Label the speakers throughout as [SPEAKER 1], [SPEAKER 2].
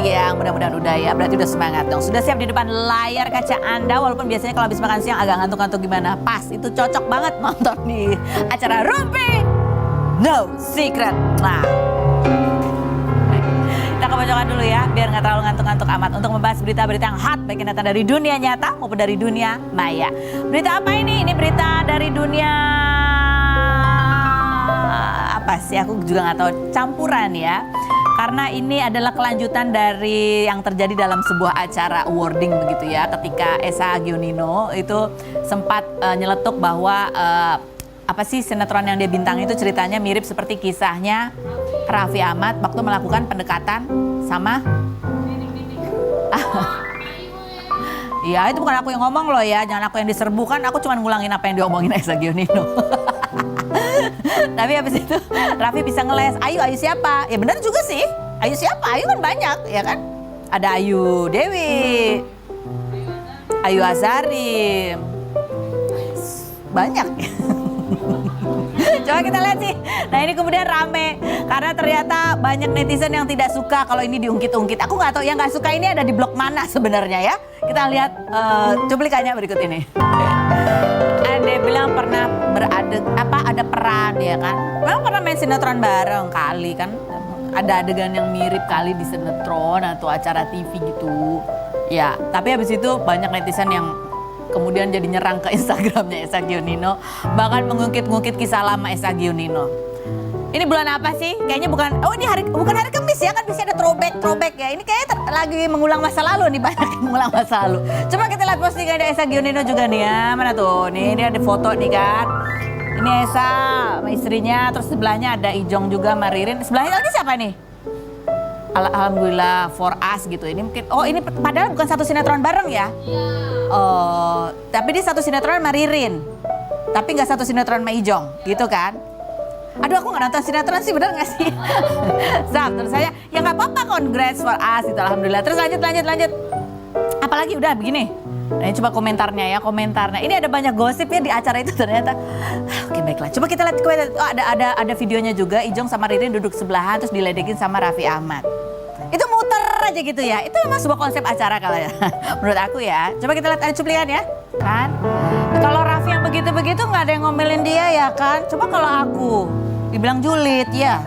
[SPEAKER 1] siang, mudah-mudahan udah ya, berarti udah semangat dong. Sudah siap di depan layar kaca Anda, walaupun biasanya kalau habis makan siang agak ngantuk-ngantuk gimana. Pas, itu cocok banget nonton di acara Rumpi No Secret. Nah, kita ke pojokan dulu ya, biar nggak terlalu ngantuk-ngantuk amat. Untuk membahas berita-berita yang hot, baik yang datang dari dunia nyata maupun dari dunia maya. Berita apa ini? Ini berita dari dunia... apa sih, aku juga nggak tahu, campuran ya. Karena ini adalah kelanjutan dari yang terjadi dalam sebuah acara awarding begitu ya. Ketika Esa Gionino itu sempat nyeletuk bahwa apa sih sinetron yang dia bintang itu ceritanya mirip seperti kisahnya Raffi Ahmad waktu melakukan pendekatan sama... Ya itu bukan aku yang ngomong loh ya, jangan aku yang diserbu, kan aku cuma ngulangin apa yang diomongin Esa Gionino. Tapi habis itu Raffi bisa ngeles, Ayu siapa? Ya benar juga sih, Ayu siapa? Ayu kan banyak ya kan. Ada Ayu Dewi, Ayu Azari, banyak. Coba kita lihat sih. Nah ini kemudian rame karena ternyata banyak netizen yang tidak suka kalau ini diungkit-ungkit. Aku nggak tahu yang nggak suka ini ada di blog mana sebenarnya ya. Kita lihat cuplikannya berikut ini. Ada bilang pernah ada peran ya kan. Memang pernah main sinetron bareng kali kan. Ada adegan yang mirip kali di sinetron atau acara TV gitu. Ya, tapi habis itu banyak netizen yang kemudian jadi nyerang ke Instagramnya Esa Gionino, bahkan mengungkit-ungkit kisah lama Esa Gionino. Ini bulan apa sih? Kayaknya bukan hari Kamis ya, kan bisa ada throwback ya. Ini kayaknya lagi mengulang masa lalu nih, banyak yang mengulang masa lalu. Coba kita lihat postingan ada Esa Gionino juga nih ya. Mana tuh? Nih dia ada foto nih kan. Ini Esa sama istrinya, terus sebelahnya ada Ijong juga, Maririn. Sebelahnya lagi siapa nih? Alhamdulillah for us gitu. Ini mungkin ini padahal bukan satu sinetron bareng ya. Oh, tapi dia satu sinetron sama Ririn. Tapi nggak satu sinetron sama Ijong, gitu kan? Aduh, aku nggak nonton sinetron sih, bener nggak sih? Zam, terus saya, ya nggak apa-apa, congrats for us, itu alhamdulillah. Terus lanjut. Apalagi udah begini. Nah, ini coba komentarnya ya, komentarnya. Ini ada banyak gosip ya di acara itu ternyata. Oke, baiklah. Coba kita lihat komentar. Oh, ada videonya juga, Ijong sama Ririn duduk sebelahan terus diledekin sama Raffi Ahmad. Itu muter aja gitu ya. Itu memang sebuah konsep acara kalau ya. Menurut aku ya. Coba kita lihat ada cuplikan ya. Kan? Kalau Raffi yang begitu-begitu nggak ada yang ngomelin dia ya kan. Coba kalau aku dibilang julid ya.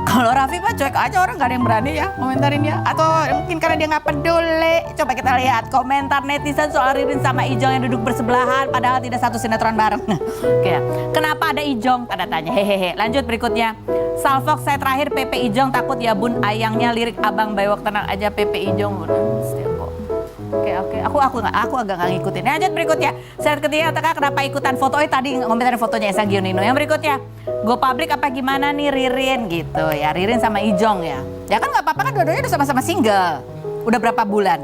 [SPEAKER 1] Kalau Raffi mah cuek aja, orang nggak ada yang berani ya komentarin dia. Atau mungkin karena dia nggak peduli. Coba kita lihat komentar netizen soal Ririn sama Ijong yang duduk bersebelahan padahal tidak satu sinetron bareng. Oke, kenapa ada Ijong? Tanda tanya. Hehehe. Lanjut berikutnya. Salfok saya terakhir Pepe Ijong takut ya bun ayangnya lirik abang bewok tenang aja Pepe Ijong. Oke. Aku agak nggak ngikutin. Lanjut berikutnya. Saya ketiga kenapa ikutan foto? Tadi ngomentarin fotonya Esa Gionino. Yang berikutnya. Go public apa gimana nih Ririn gitu ya. Ririn sama Ijong ya. Ya kan nggak apa-apa kan dua-duanya udah sama-sama single. Udah berapa bulan?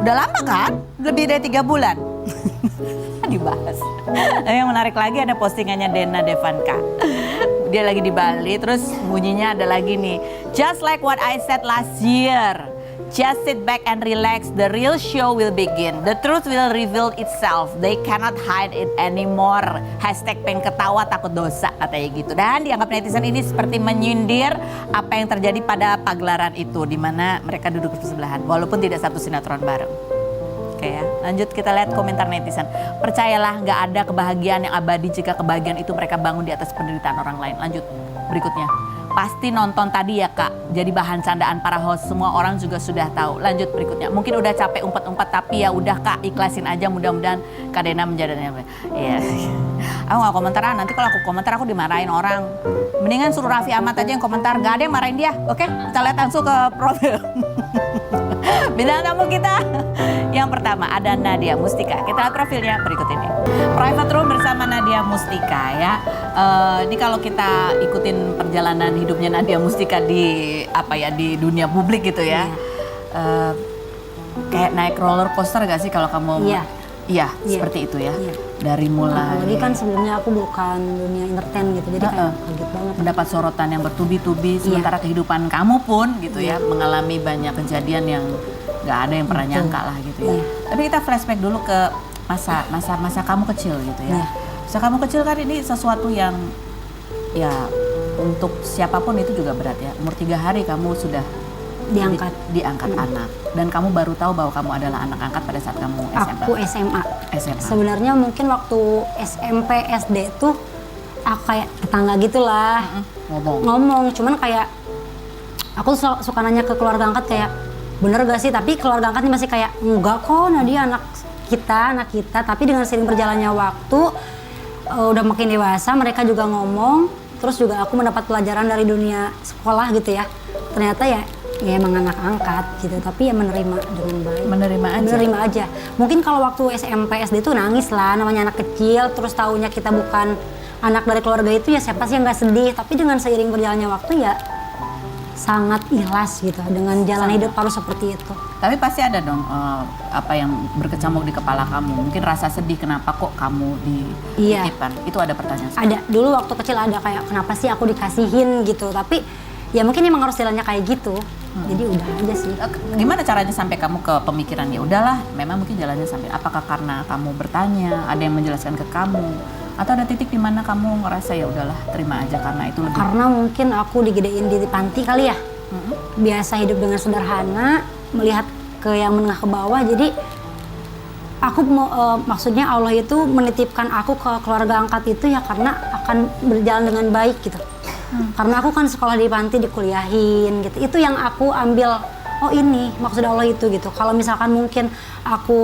[SPEAKER 1] Udah lama kan? Lebih dari 3 bulan. Dibahas. Yang menarik lagi ada postingannya Dena Devanka. Dia lagi di Bali, terus bunyinya ada lagi nih. Just like what I said last year. Just sit back and relax, the real show will begin. The truth will reveal itself. They cannot hide it anymore. Hashtag pengen ketawa takut dosa, katanya gitu. Dan dianggap netizen ini seperti menyindir apa yang terjadi pada pagelaran itu. Di mana mereka duduk bersebelahan, walaupun tidak satu sinetron bareng. Oke ya, lanjut kita lihat komentar netizen. Percayalah gak ada kebahagiaan yang abadi jika kebahagiaan itu mereka bangun di atas penderitaan orang lain. Lanjut berikutnya. Pasti nonton tadi ya kak, jadi bahan candaan para host, semua orang juga sudah tahu. Lanjut berikutnya, mungkin udah capek umpet-umpet tapi ya udah kak, ikhlasin aja, mudah-mudahan Kak Dena menjadinya. Iya, aku gak komentaran, nanti kalau aku komentar aku dimarahin orang. Mendingan suruh Raffi Ahmad aja yang komentar, gak ada yang marahin dia. Oke, kita lihat langsung ke profil. Bintang tamu kita yang pertama ada Nadia Mustika. Kita lihat profilnya berikut ini. Private room bersama Nadia Mustika ya. Ini kalau kita ikutin perjalanan hidupnya Nadia Mustika di di dunia publik gitu ya. Kayak naik roller coaster gak sih kalau kamu? Iya, seperti itu ya. Iya. Dari mulai.
[SPEAKER 2] Apalagi kan sebelumnya aku bukan dunia entertain gitu, jadi kayak kaget banget.
[SPEAKER 1] Mendapat sorotan yang bertubi-tubi, sementara kehidupan kamu pun gitu ya mengalami banyak kejadian yang nggak ada yang pernah nyangka lah gitu ya. Tapi kita flashback dulu ke masa kamu kecil gitu ya. Masa kamu kecil kan ini sesuatu yang ya untuk siapapun itu juga berat ya. Umur 3 hari kamu sudah
[SPEAKER 2] Diangkat.
[SPEAKER 1] Diangkat anak. Dan kamu baru tahu bahwa kamu adalah anak angkat pada saat kamu SMA.
[SPEAKER 2] Aku SMA.
[SPEAKER 1] SMA.
[SPEAKER 2] Sebenarnya mungkin waktu SMP, SD tuh aku kayak tetangga gitulah. Ngomong, cuman kayak aku suka nanya ke keluarga angkat kayak bener gak sih? Tapi keluarga angkatnya masih kayak enggak kok, Nadia anak kita. Tapi dengan sering berjalannya waktu, udah makin dewasa, mereka juga ngomong. Terus juga aku mendapat pelajaran dari dunia sekolah gitu ya. Ternyata ya emang anak angkat gitu, tapi ya menerima dengan baik. Menerima aja. Mungkin kalau waktu SMP, SD tuh nangis lah, namanya anak kecil, terus taunya kita bukan anak dari keluarga itu, ya siapa sih yang gak sedih. Tapi dengan seiring berjalannya waktu ya sangat ikhlas gitu dengan jalan hidup harus seperti itu.
[SPEAKER 1] Tapi pasti ada dong apa yang berkecamuk di kepala kamu. Mungkin rasa sedih kenapa kok kamu dititipkan. Itu ada pertanyaan.
[SPEAKER 2] Ada. Dulu waktu kecil ada kayak kenapa sih aku dikasihin gitu. Tapi ya mungkin emang harus jalannya kayak gitu. Jadi udah aja sih.
[SPEAKER 1] Gimana caranya sampai kamu ke pemikiran ya udahlah, memang mungkin jalannya sampai apakah karena kamu bertanya, ada yang menjelaskan ke kamu, atau ada titik di mana kamu ngerasa ya udahlah terima aja karena itu lebih.
[SPEAKER 2] Karena mungkin aku digedein di panti kali ya. Biasa hidup dengan sederhana, melihat ke yang menengah ke bawah. Jadi aku maksudnya Allah itu menitipkan aku ke keluarga angkat itu ya karena akan berjalan dengan baik gitu. Karena aku kan sekolah di panti, dikuliahin gitu. Itu yang aku ambil, oh ini maksud Allah itu gitu. Kalau misalkan mungkin aku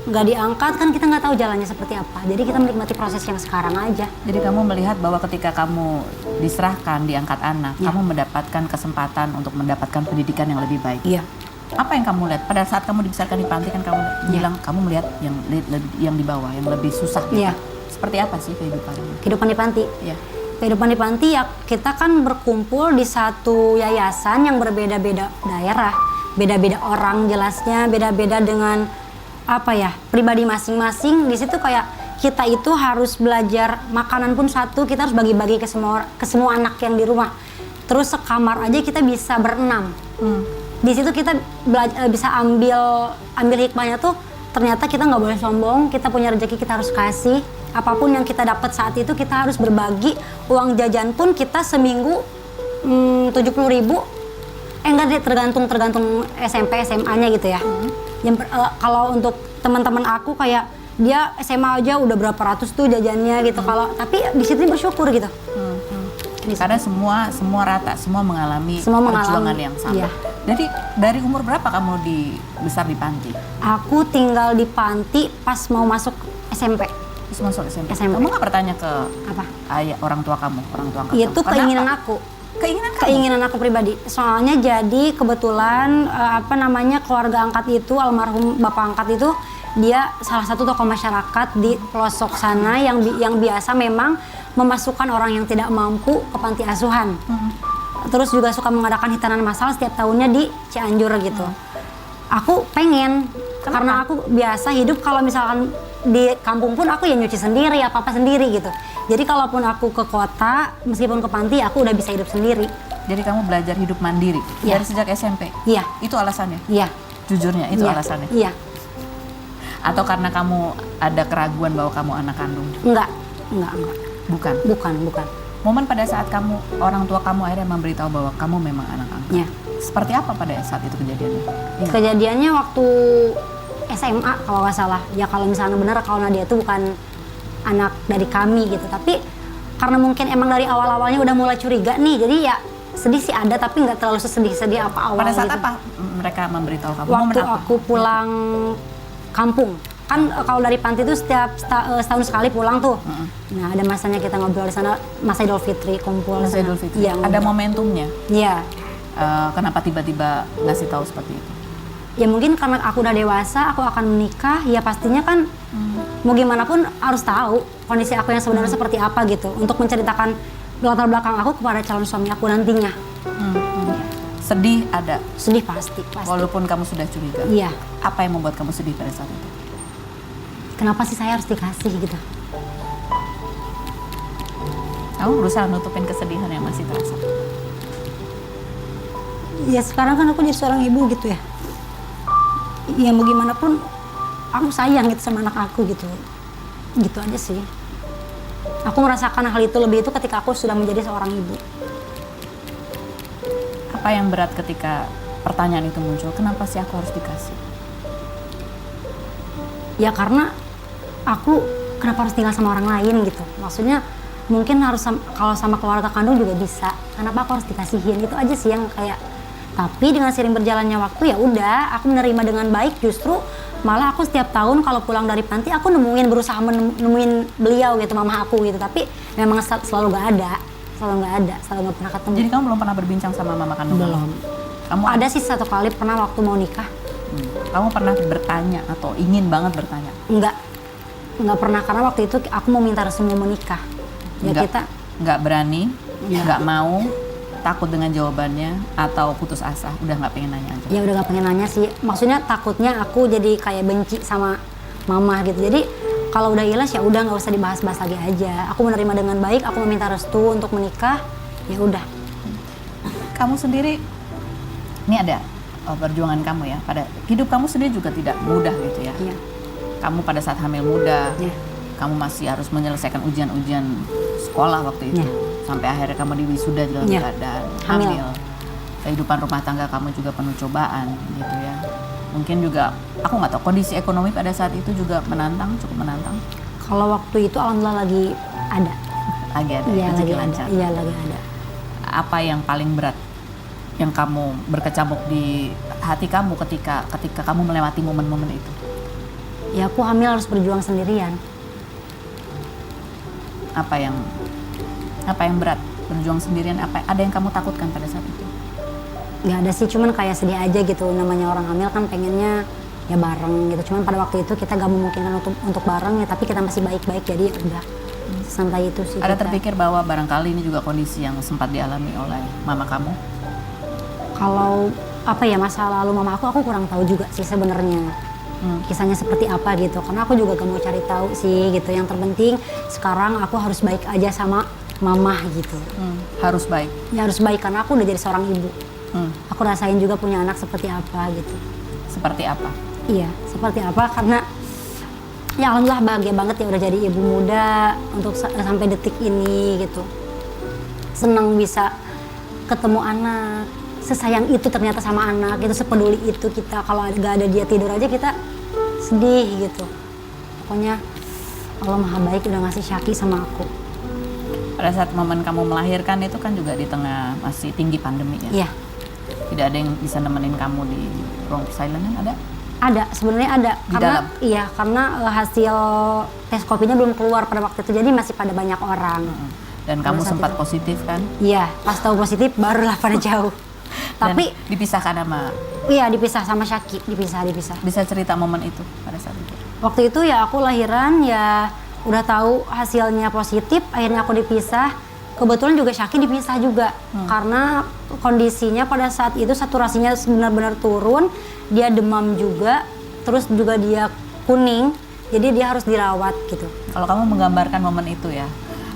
[SPEAKER 2] nggak diangkat kan kita nggak tahu jalannya seperti apa. Jadi kita menikmati proses yang sekarang aja.
[SPEAKER 1] Jadi kamu melihat bahwa ketika kamu diserahkan, diangkat anak, kamu mendapatkan kesempatan untuk mendapatkan pendidikan yang lebih baik.
[SPEAKER 2] Iya.
[SPEAKER 1] Apa yang kamu lihat pada saat kamu dibesarkan di panti kan kamu bilang kamu melihat yang di bawah, yang lebih susah.
[SPEAKER 2] Iya.
[SPEAKER 1] Seperti apa sih kehidupannya?
[SPEAKER 2] Kehidupan di panti.
[SPEAKER 1] Iya.
[SPEAKER 2] Kehidupan di panti ya kita kan berkumpul di satu yayasan yang berbeda-beda daerah, beda-beda orang jelasnya, beda-beda dengan apa ya pribadi masing-masing. Di situ kayak kita itu harus belajar makanan pun satu, kita harus bagi-bagi ke semua anak yang di rumah. Terus sekamar aja kita bisa berenam. Di situ kita bisa ambil hikmahnya tuh ternyata kita nggak boleh sombong, kita punya rezeki kita harus kasih. Apapun yang kita dapat saat itu kita harus berbagi. Uang jajan pun kita seminggu 70.000. Enggak deh, tergantung SMP SMA-nya gitu ya. Kalau untuk teman-teman aku kayak dia SMA aja udah berapa ratus tuh jajannya gitu. Kalau tapi di situ bersyukur gitu.
[SPEAKER 1] Karena semua rata, semua mengalami perjuangan yang sama.
[SPEAKER 2] Iya.
[SPEAKER 1] Jadi dari umur berapa kamu besar di panti?
[SPEAKER 2] Aku tinggal di panti pas mau masuk SMP.
[SPEAKER 1] Terus masuk SMP. Kamu nggak bertanya ke
[SPEAKER 2] apa?
[SPEAKER 1] Ayah, orang tua kamu, orang tua angkat
[SPEAKER 2] Itu
[SPEAKER 1] kamu?
[SPEAKER 2] keinginan aku. Keinginan aku pribadi. Soalnya jadi kebetulan keluarga angkat itu, almarhum bapak angkat itu dia salah satu tokoh masyarakat di pelosok sana yang biasa memang memasukkan orang yang tidak mampu ke panti asuhan. Terus juga suka mengadakan hitanan massal setiap tahunnya di Cianjur gitu. Aku pengen.
[SPEAKER 1] Kenapa?
[SPEAKER 2] Karena aku biasa hidup kalau misalkan di kampung pun aku ya nyuci sendiri, apa-apa sendiri gitu. Jadi kalaupun aku ke kota, meskipun ke panti, aku udah bisa hidup sendiri.
[SPEAKER 1] Jadi kamu belajar hidup mandiri
[SPEAKER 2] Iya.
[SPEAKER 1] dari sejak SMP?
[SPEAKER 2] Iya.
[SPEAKER 1] Itu alasannya?
[SPEAKER 2] Iya.
[SPEAKER 1] Jujurnya itu
[SPEAKER 2] Iya.
[SPEAKER 1] alasannya?
[SPEAKER 2] Iya.
[SPEAKER 1] Atau karena kamu ada keraguan bahwa kamu anak kandung?
[SPEAKER 2] Enggak.
[SPEAKER 1] Bukan?
[SPEAKER 2] Bukan.
[SPEAKER 1] Momen pada saat orang tua kamu akhirnya memberitahu bahwa kamu memang anak angkat.
[SPEAKER 2] Iya.
[SPEAKER 1] Seperti apa pada saat itu kejadiannya? Ingat?
[SPEAKER 2] Kejadiannya waktu SMA kalau nggak salah. Ya kalau misalnya benar kalau Nadia itu bukan anak dari kami gitu. Tapi karena mungkin emang dari awal-awalnya udah mulai curiga nih. Jadi ya sedih sih ada tapi nggak terlalu sedih apa awal.
[SPEAKER 1] Pada saat
[SPEAKER 2] gitu.
[SPEAKER 1] apa mereka memberitahu kamu?
[SPEAKER 2] Waktu aku pulang kampung. Kan kalau dari panti itu setiap setahun sekali pulang tuh. Nah ada masanya kita ngobrol di sana, masa Idul Fitri kumpul.
[SPEAKER 1] Masa Idul Fitri.
[SPEAKER 2] Iya,
[SPEAKER 1] ada momentumnya.
[SPEAKER 2] Iya.
[SPEAKER 1] Kenapa tiba-tiba ngasih tahu seperti itu?
[SPEAKER 2] Ya mungkin karena aku udah dewasa, aku akan menikah, ya pastinya kan mau gimana pun harus tahu kondisi aku yang sebenarnya seperti apa gitu. Untuk menceritakan latar belakang aku kepada calon suami aku nantinya.
[SPEAKER 1] Sedih ada?
[SPEAKER 2] Sedih pasti.
[SPEAKER 1] Walaupun kamu sudah curiga?
[SPEAKER 2] Iya.
[SPEAKER 1] Apa yang membuat kamu sedih pada saat itu?
[SPEAKER 2] Kenapa sih saya harus dikasih gitu?
[SPEAKER 1] Kamu berusaha nutupin kesedihan yang masih terasa?
[SPEAKER 2] Ya sekarang kan aku jadi seorang ibu gitu ya. Ya mau gimana pun aku sayang gitu sama anak aku gitu. Gitu aja sih. Aku merasakan hal itu lebih itu ketika aku sudah menjadi seorang ibu.
[SPEAKER 1] Apa yang berat ketika pertanyaan itu muncul, kenapa sih aku harus dikasih?
[SPEAKER 2] Ya karena aku kenapa harus tinggal sama orang lain gitu. Maksudnya mungkin harus kalau sama keluarga kandung juga bisa. Kenapa aku harus dikasihin? Itu aja sih yang kayak. Tapi dengan sering berjalannya waktu ya udah, aku menerima dengan baik. Justru malah aku setiap tahun kalau pulang dari panti aku berusaha nemuin beliau gitu, mama aku gitu. Tapi memang selalu nggak ada, selalu nggak pernah ketemu.
[SPEAKER 1] Jadi kamu belum pernah berbincang sama mama kandung?
[SPEAKER 2] Belum.
[SPEAKER 1] Kamu
[SPEAKER 2] Ada sih satu kali pernah waktu mau nikah.
[SPEAKER 1] Kamu pernah bertanya atau ingin banget bertanya?
[SPEAKER 2] Enggak pernah, karena waktu itu aku mau minta restu mau menikah. Ya
[SPEAKER 1] Nggak berani,
[SPEAKER 2] Iya.
[SPEAKER 1] nggak mau, takut dengan jawabannya, atau putus asa, udah nggak pengen nanya aja?
[SPEAKER 2] Ya udah gak pengen nanya sih. Maksudnya takutnya aku jadi kayak benci sama mama gitu. Jadi kalau udah ikhlas ya udah nggak usah dibahas-bahas lagi aja. Aku menerima dengan baik, aku meminta restu untuk menikah. Ya udah.
[SPEAKER 1] Kamu sendiri, ini ada perjuangan kamu ya, pada hidup kamu sendiri juga tidak mudah gitu ya.
[SPEAKER 2] Iya.
[SPEAKER 1] Kamu pada saat hamil muda,
[SPEAKER 2] Iya.
[SPEAKER 1] kamu masih harus menyelesaikan ujian-ujian sekolah waktu itu.
[SPEAKER 2] Iya.
[SPEAKER 1] Sampai akhirnya kamu diwisuda dalam
[SPEAKER 2] Iya.
[SPEAKER 1] keadaan
[SPEAKER 2] Hamil.
[SPEAKER 1] hamil. Kehidupan rumah tangga kamu juga penuh cobaan gitu ya. Mungkin juga, aku nggak tahu, kondisi ekonomi pada saat itu juga menantang, cukup menantang.
[SPEAKER 2] Kalau waktu itu alhamdulillah lagi ada.
[SPEAKER 1] Lagi ada,
[SPEAKER 2] Iya
[SPEAKER 1] rezeki
[SPEAKER 2] lagi ada.
[SPEAKER 1] lancar.
[SPEAKER 2] Iya lagi ada.
[SPEAKER 1] Apa yang paling berat yang kamu berkecamuk di hati kamu ketika kamu melewati momen-momen itu?
[SPEAKER 2] Ya aku hamil harus berjuang sendirian.
[SPEAKER 1] Apa yang berat? Berjuang sendirian, ada yang kamu takutkan pada saat itu?
[SPEAKER 2] Nggak ada sih, cuman kayak sedih aja gitu. Namanya orang hamil kan pengennya ya bareng gitu. Cuman pada waktu itu kita gak memungkinkan untuk bareng ya, tapi kita masih baik-baik, jadi ya udah santai itu sih.
[SPEAKER 1] Ada
[SPEAKER 2] kita.
[SPEAKER 1] terpikir bahwa barangkali ini juga kondisi yang sempat dialami oleh mama kamu?
[SPEAKER 2] Kalau apa ya masa lalu mama aku kurang tahu juga sih sebenarnya. Kisahnya seperti apa gitu, karena aku juga gak mau cari tahu sih gitu. Yang terpenting sekarang aku harus baik aja sama mama gitu.
[SPEAKER 1] Harus baik?
[SPEAKER 2] Ya harus baik, karena aku udah jadi seorang ibu. Aku rasain juga punya anak seperti apa gitu.
[SPEAKER 1] Seperti apa?
[SPEAKER 2] Iya, seperti apa, karena ya alhamdulillah bahagia banget ya udah jadi ibu muda untuk sampai detik ini gitu. Senang bisa ketemu anak, sesayang itu ternyata sama anak gitu, sepeduli itu kita. Kalau gak ada dia tidur aja kita sedih gitu. Pokoknya Allah maha baik udah ngasih Syaki sama aku.
[SPEAKER 1] Pada saat momen kamu melahirkan itu kan juga di tengah masih tinggi pandemi ya?
[SPEAKER 2] Iya.
[SPEAKER 1] Tidak ada yang bisa nemenin kamu di ruang persalinan, ada?
[SPEAKER 2] Ada, sebenarnya ada.
[SPEAKER 1] Di
[SPEAKER 2] karena
[SPEAKER 1] dalam?
[SPEAKER 2] Iya, karena hasil tes COVID-nya belum keluar pada waktu itu, jadi masih pada banyak orang.
[SPEAKER 1] Dan
[SPEAKER 2] Pada
[SPEAKER 1] kamu
[SPEAKER 2] saat
[SPEAKER 1] sempat
[SPEAKER 2] itu.
[SPEAKER 1] positif kan?
[SPEAKER 2] Iya, pas tahu positif barulah pada jauh. Tapi
[SPEAKER 1] Dan dipisahkan sama,
[SPEAKER 2] iya dipisah sama Syaki, dipisah.
[SPEAKER 1] bisa cerita momen itu pada saat itu?
[SPEAKER 2] Waktu itu ya aku lahiran ya udah tahu hasilnya positif, akhirnya aku dipisah. Kebetulan juga Syaki dipisah juga karena kondisinya pada saat itu saturasinya benar-benar turun, dia demam juga, terus juga dia kuning, jadi dia harus dirawat gitu.
[SPEAKER 1] Kalau kamu menggambarkan momen itu ya,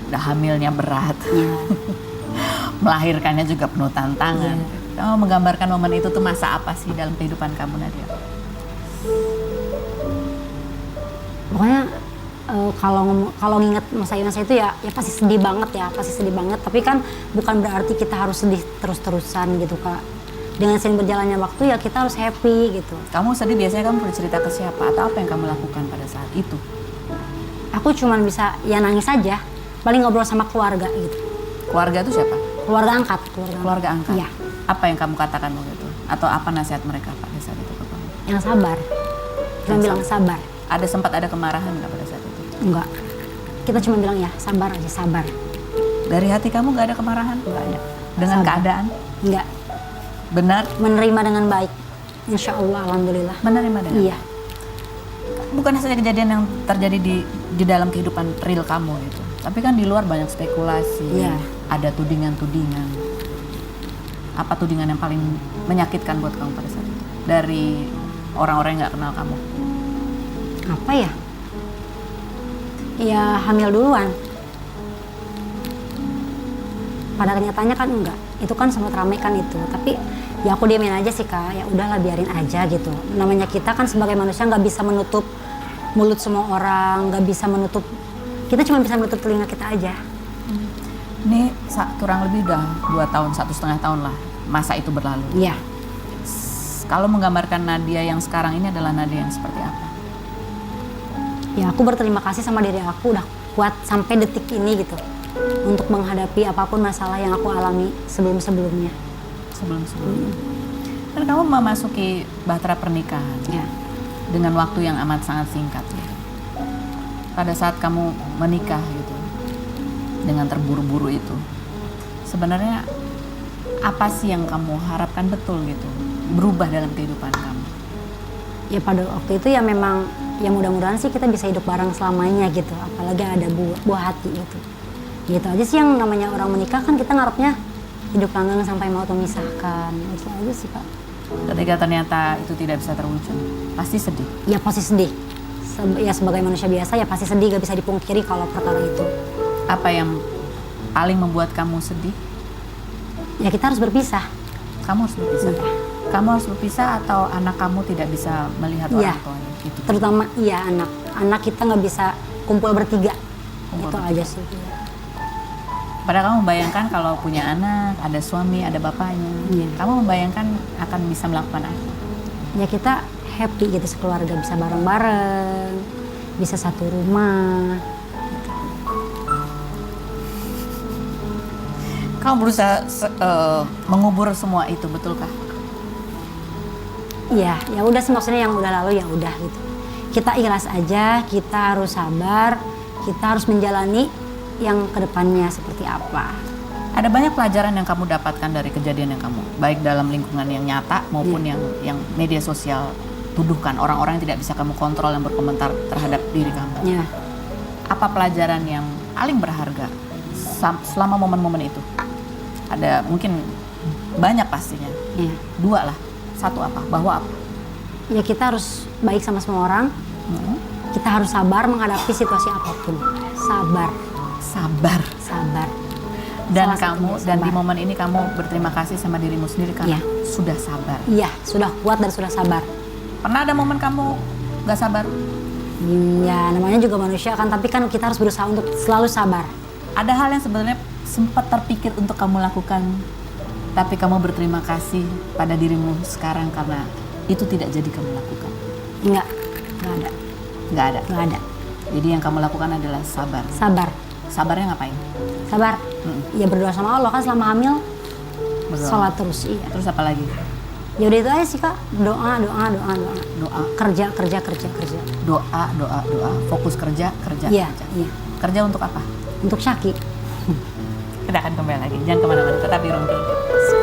[SPEAKER 1] udah hamilnya berat, melahirkannya juga penuh tantangan. Kamu menggambarkan momen itu tuh masa apa sih dalam kehidupan kamu, Nadia?
[SPEAKER 2] Pokoknya kalau nginget masa itu ya pasti sedih banget ya, pasti sedih banget. Tapi kan bukan berarti kita harus sedih terus-terusan gitu Kak. Dengan sering berjalannya waktu ya kita harus happy gitu.
[SPEAKER 1] Kamu sedih biasanya kamu bercerita ke siapa atau apa yang kamu lakukan pada saat itu?
[SPEAKER 2] Aku cuman bisa ya nangis aja, paling ngobrol sama keluarga gitu.
[SPEAKER 1] Keluarga itu siapa?
[SPEAKER 2] Keluarga angkat.
[SPEAKER 1] Keluarga angkat?
[SPEAKER 2] Iya.
[SPEAKER 1] Apa yang kamu katakan waktu itu? Atau apa nasihat mereka pada saat itu ke kamu?
[SPEAKER 2] Yang sabar. Cuma bilang sabar.
[SPEAKER 1] Ada sempat ada kemarahan nggak pada saat itu?
[SPEAKER 2] Enggak. Kita cuma bilang ya sabar aja, sabar.
[SPEAKER 1] Dari hati kamu nggak ada kemarahan? Nggak ada. Dengan
[SPEAKER 2] Sabar.
[SPEAKER 1] keadaan?
[SPEAKER 2] Enggak.
[SPEAKER 1] Benar?
[SPEAKER 2] Menerima dengan baik. Insya Allah, alhamdulillah.
[SPEAKER 1] Menerima dengan
[SPEAKER 2] Iya.
[SPEAKER 1] bukan saja kejadian yang terjadi di dalam kehidupan real kamu gitu, tapi kan di luar banyak spekulasi,
[SPEAKER 2] Iya.
[SPEAKER 1] ada tudingan-tudingan. Apa tudingan yang paling menyakitkan buat kamu pada saat itu dari orang-orang yang nggak kenal kamu?
[SPEAKER 2] Apa ya? Ya hamil duluan. Pada kenyataannya kan enggak. Itu kan sempat ramai kan itu. Tapi ya aku diamin aja sih Kak. Ya udahlah biarin aja gitu. Namanya kita kan sebagai manusia nggak bisa menutup mulut semua orang, nggak bisa menutup. Kita cuma bisa menutup telinga kita aja.
[SPEAKER 1] Ini kurang lebih udah 2 tahun, 1,5 tahun lah masa itu berlalu.
[SPEAKER 2] Iya.
[SPEAKER 1] Kalau menggambarkan Nadia yang sekarang ini adalah Nadia yang seperti apa?
[SPEAKER 2] Ya aku berterima kasih sama diri aku udah kuat sampai detik ini gitu. Untuk menghadapi apapun masalah yang aku alami sebelum-sebelumnya.
[SPEAKER 1] Sebelum-sebelumnya. Dan kamu memasuki bahtera pernikahan
[SPEAKER 2] Ya.
[SPEAKER 1] dengan waktu yang amat sangat singkat ya. Pada saat kamu menikah gitu, dengan terburu-buru itu, sebenarnya apa sih yang kamu harapkan betul gitu berubah dalam kehidupan kamu?
[SPEAKER 2] Ya pada waktu itu ya memang ya mudah-mudahan sih kita bisa hidup bareng selamanya gitu. Apalagi ada buah hati gitu. Gitu aja sih yang namanya orang menikah kan kita ngarepnya hidup langgeng sampai maut memisahkan. Itu aja sih Kak.
[SPEAKER 1] Ketika ternyata itu tidak bisa terwujud, pasti sedih.
[SPEAKER 2] Ya pasti sedih. Ya sebagai manusia biasa ya pasti sedih, gak bisa dipungkiri kalau perkara itu.
[SPEAKER 1] Apa yang paling membuat kamu sedih?
[SPEAKER 2] Ya kita harus berpisah.
[SPEAKER 1] Kamu harus berpisah.
[SPEAKER 2] Iya.
[SPEAKER 1] Kamu harus berpisah atau anak kamu tidak bisa melihat
[SPEAKER 2] Iya.
[SPEAKER 1] orang tuanya gitu.
[SPEAKER 2] Terutama iya anak kita nggak bisa kumpul bertiga.
[SPEAKER 1] Kumpul
[SPEAKER 2] Itu
[SPEAKER 1] bertiga.
[SPEAKER 2] aja sih.
[SPEAKER 1] Padahal kamu membayangkan kalau punya anak, ada suami, ada bapaknya.
[SPEAKER 2] Iya.
[SPEAKER 1] Kamu membayangkan akan bisa melakukan apa?
[SPEAKER 2] Ya kita happy gitu sekeluarga, bisa bareng-bareng, bisa satu rumah.
[SPEAKER 1] Kamu berusaha mengubur semua itu, betulkah?
[SPEAKER 2] Iya, ya udah sih maksudnya yang udah lalu ya udah gitu. Kita ikhlas aja, kita harus sabar, kita harus menjalani yang kedepannya seperti apa.
[SPEAKER 1] Ada banyak pelajaran yang kamu dapatkan dari kejadian yang kamu, baik dalam lingkungan yang nyata maupun yang media sosial tuduhkan, orang-orang yang tidak bisa kamu kontrol yang berkomentar terhadap diri kamu.
[SPEAKER 2] Ya,
[SPEAKER 1] Apa pelajaran yang paling berharga selama momen-momen itu? Ada mungkin banyak pastinya.
[SPEAKER 2] ya.
[SPEAKER 1] 2 lah. 1 apa? Bahwa apa?
[SPEAKER 2] Ya kita harus baik sama semua orang. Kita harus sabar menghadapi situasi apapun. Sabar,
[SPEAKER 1] Sabar.
[SPEAKER 2] sabar.
[SPEAKER 1] Dan
[SPEAKER 2] Salah
[SPEAKER 1] kamu
[SPEAKER 2] satunya
[SPEAKER 1] dan di
[SPEAKER 2] sabar.
[SPEAKER 1] momen ini kamu berterima kasih sama dirimu sendiri karena
[SPEAKER 2] Iya.
[SPEAKER 1] sudah sabar.
[SPEAKER 2] Iya, sudah kuat dan sudah sabar.
[SPEAKER 1] Pernah ada momen kamu gak sabar?
[SPEAKER 2] Ya namanya juga manusia kan, tapi kan kita harus berusaha untuk selalu sabar.
[SPEAKER 1] Ada hal yang sebenarnya sempat terpikir untuk kamu lakukan, tapi kamu berterima kasih pada dirimu sekarang karena itu tidak jadi kamu lakukan.
[SPEAKER 2] Enggak ada,
[SPEAKER 1] Nggak ada.
[SPEAKER 2] enggak ada.
[SPEAKER 1] Jadi yang kamu lakukan adalah sabar.
[SPEAKER 2] Sabar,
[SPEAKER 1] Sabarnya ngapain?
[SPEAKER 2] sabar. Ya berdoa sama Allah kan selama hamil,
[SPEAKER 1] Berdoa.
[SPEAKER 2] sholat terus. Iya.
[SPEAKER 1] Terus apa lagi?
[SPEAKER 2] Ya udah itu aja sih Kak, doa.
[SPEAKER 1] Doa,
[SPEAKER 2] Kerja.
[SPEAKER 1] doa. Fokus kerja.
[SPEAKER 2] Iya,
[SPEAKER 1] Kerja.
[SPEAKER 2] iya.
[SPEAKER 1] Kerja untuk apa?
[SPEAKER 2] Untuk Syaki.
[SPEAKER 1] Kita akan kembali lagi. Jangan kemana-mana. Tetap di Room Kiki.